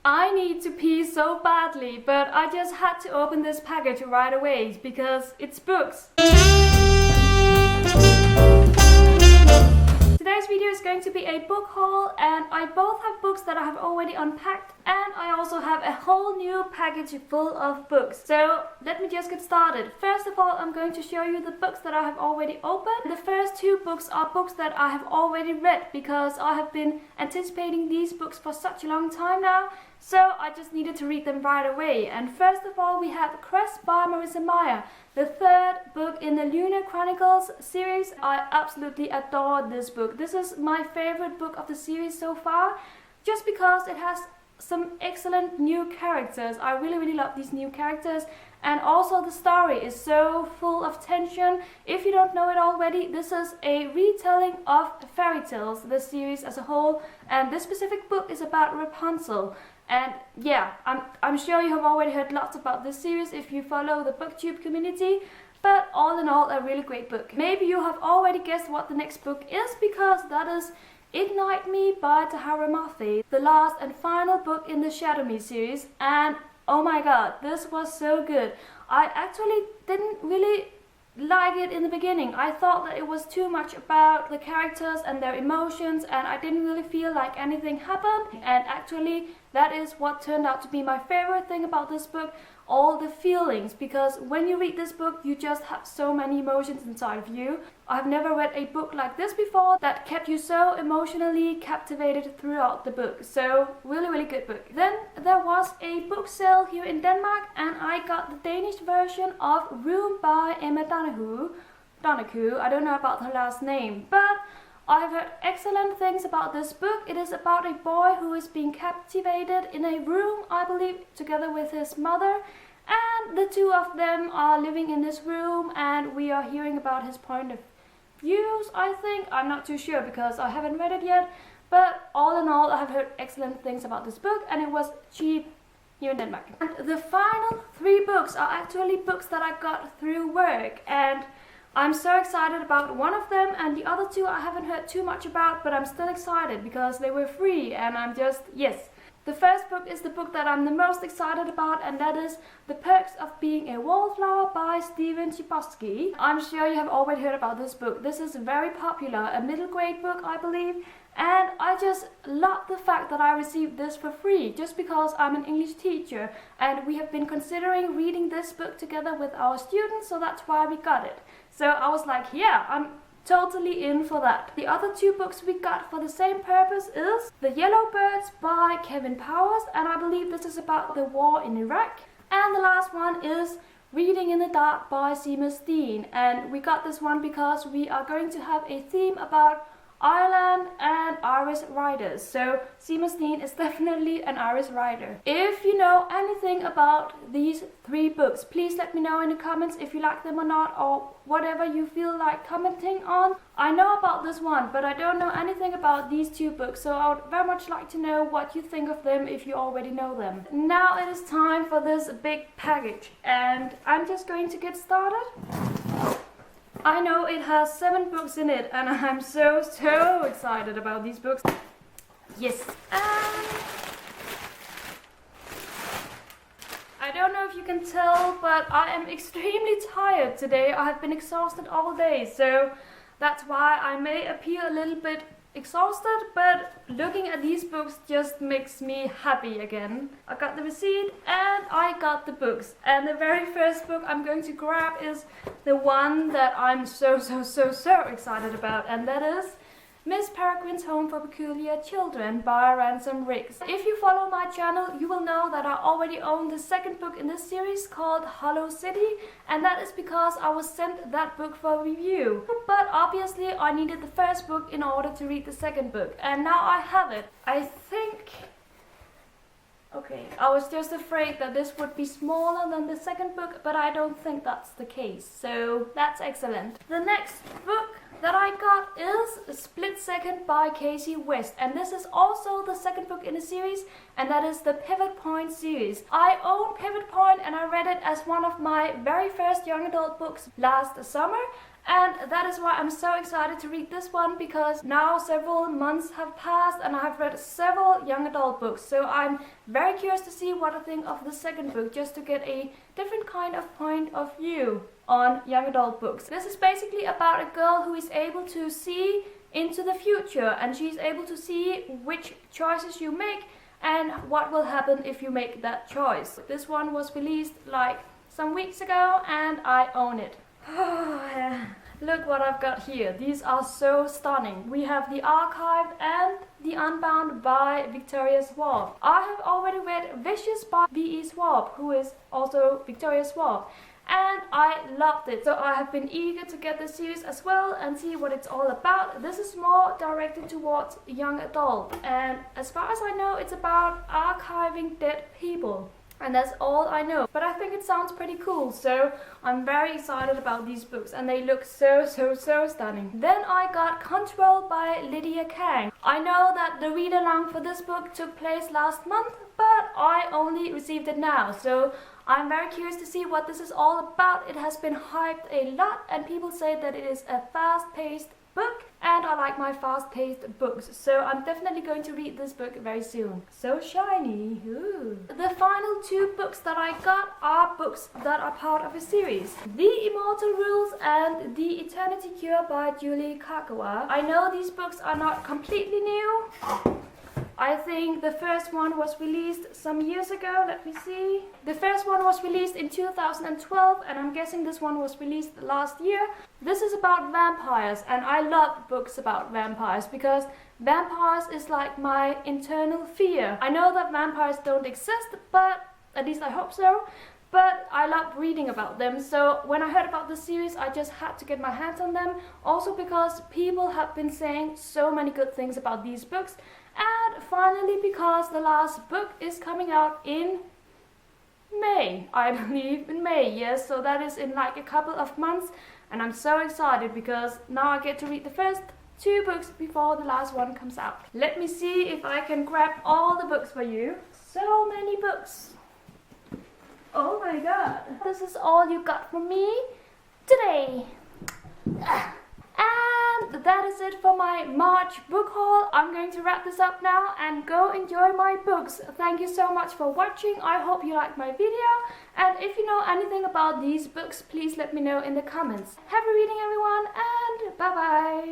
I need to pee so badly, but I just had to open this package right away because it's books. Today's video is going to be a book haul, and I both have books that I have already unpacked, and I also have a whole new package full of books. So let me just get started. First of all, I'm going to show you the books that I have already opened. The first two books are books that I have already read because I have been anticipating these books for such a long time now. So I just needed to read them right away. And first of all, we have Cress by Marissa Meyer, the third book in the Lunar Chronicles series. I absolutely adore this book. This is my favorite book of the series so far, just because it has some excellent new characters. I really love these new characters, and also the story is so full of tension. If you don't know it already, this is a retelling of fairy tales, the series as a whole, and this specific book is about Rapunzel. And yeah, I'm sure you have already heard lots about this series if you follow the booktube community, but all in all, a really great book. Maybe you have already guessed what the next book is, because that is Ignite Me by Tahereh Mafi, the last and final book in the Shadow Me series. And oh my god, this was so good. I actually didn't really like it in the beginning. I thought that it was too much about the characters and their emotions, and I didn't really feel like anything happened. And actually, that is what turned out to be my favorite thing about this book, all the feelings, because when you read this book, you just have so many emotions inside of you. I've never read a book like this before that kept you so emotionally captivated throughout the book. So really good book. Then there was a book sale here in Denmark, and I got the Danish version of Room by Emma Donoghue. I don't know about her last name, but I've heard excellent things about this book. It is about a boy who is being captivated in a room, I believe, together with his mother. And the two of them are living in this room, and we are hearing about his point of views, I think. I'm not too sure because I haven't read it yet. But all in all, I have heard excellent things about this book, and it was cheap here in Denmark. And the final three books are actually books that I got through work, and I'm so excited about one of them, and the other two I haven't heard too much about, but I'm still excited because they were free, and I'm just, yes. The first book is the book that I'm the most excited about, and that is The Perks of Being a Wallflower by Chbosky. I'm sure you have already heard about this book. This is very popular, a middle grade book, I believe, and I just love the fact that I received this for free, just because I'm an English teacher, and we have been considering reading this book together with our students, so that's why we got it. So I was like, yeah, I'm totally in for that. The other two books we got for the same purpose is The Yellow Birds by Kevin Powers, and I believe this is about the war in Iraq. And the last one is Reading in the Dark by Seema Steen, and we got this one because we are going to have a theme about Ireland and Irish writers. So Seema Steen is definitely an Irish writer. If you know anything about these three books, please let me know in the comments if you like them or not, or whatever you feel like commenting on. I know about this one, but I don't know anything about these two books, so I would very much like to know what you think of them if you already know them. Now it is time for this big package, and I'm just going to get started. I know it has 7 books in it, and I'm so excited about these books. Yes. I don't know if you can tell, but I am extremely tired today. I have been exhausted all day, so that's why I may appear a little bit exhausted, but looking at these books just makes me happy again. I got the receipt and I got the books, and the very first book I'm going to grab is the one that I'm so excited about, and that is Miss Peregrine's Home for Peculiar Children by Ransom Riggs. If you follow my channel, you will know that I already own the second book in this series called Hollow City, and that is because I was sent that book for review. But obviously I needed the first book in order to read the second book, and now I have it. I think... Okay, I was just afraid that this would be smaller than the second book, but I don't think that's the case, so that's excellent. The next book that I got is Split Second by Casey West, and this is also the second book in the series, and that is the Pivot Point series. I own Pivot Point, and I read it as one of my very first young adult books last summer, And that is why I'm so excited to read this one, because now several months have passed and I have read several young adult books. So I'm very curious to see what I think of the second book, just to get a different kind of point of view on young adult books. This is basically about a girl who is able to see into the future, and she's able to see which choices you make and what will happen if you make that choice. This one was released like some weeks ago and I own it. Look what I've got here. These are so stunning. We have the Archived and the Unbound by Victoria Schwab. I have already read Vicious by V.E. Schwab, who is also Victoria Schwab, and I loved it. So I have been eager to get the series as well and see what it's all about. This is more directed towards young adult, and as far as I know, it's about archiving dead people. And that's all I know. But I think it sounds pretty cool, so I'm very excited about these books, and they look so stunning. Then I got Control by Lydia Kang. I know that the read-along for this book took place last month, but I only received it now, so I'm very curious to see what this is all about. It has been hyped a lot, and people say that it is a fast-paced book, and I like my fast-paced books, so I'm definitely going to read this book very soon. So shiny. Ooh. The final two books that I got are books that are part of a series. The Immortal Rules and The Eternity Cure by Julie Kagawa. I know these books are not completely new. I think the first one was released some years ago. Let me see. The first one was released in 2012, and I'm guessing this one was released last year. This is about vampires, and I love books about vampires because vampires is like my internal fear. I know that vampires don't exist, but at least I hope so. But I love reading about them, so when I heard about the series, I just had to get my hands on them. Also because people have been saying so many good things about these books. And finally, because the last book is coming out in May, I believe in May, yes, so that is in like a couple of months, and I'm so excited because now I get to read the first two books before the last one comes out. Let me see if I can grab all the books for you. So many books. Oh my god. This is all you got from me today. And that is it for my March book haul. I'm going to wrap this up now and go enjoy my books. Thank you so much for watching. I hope you liked my video. And if you know anything about these books, please let me know in the comments. Happy reading, everyone, and bye bye.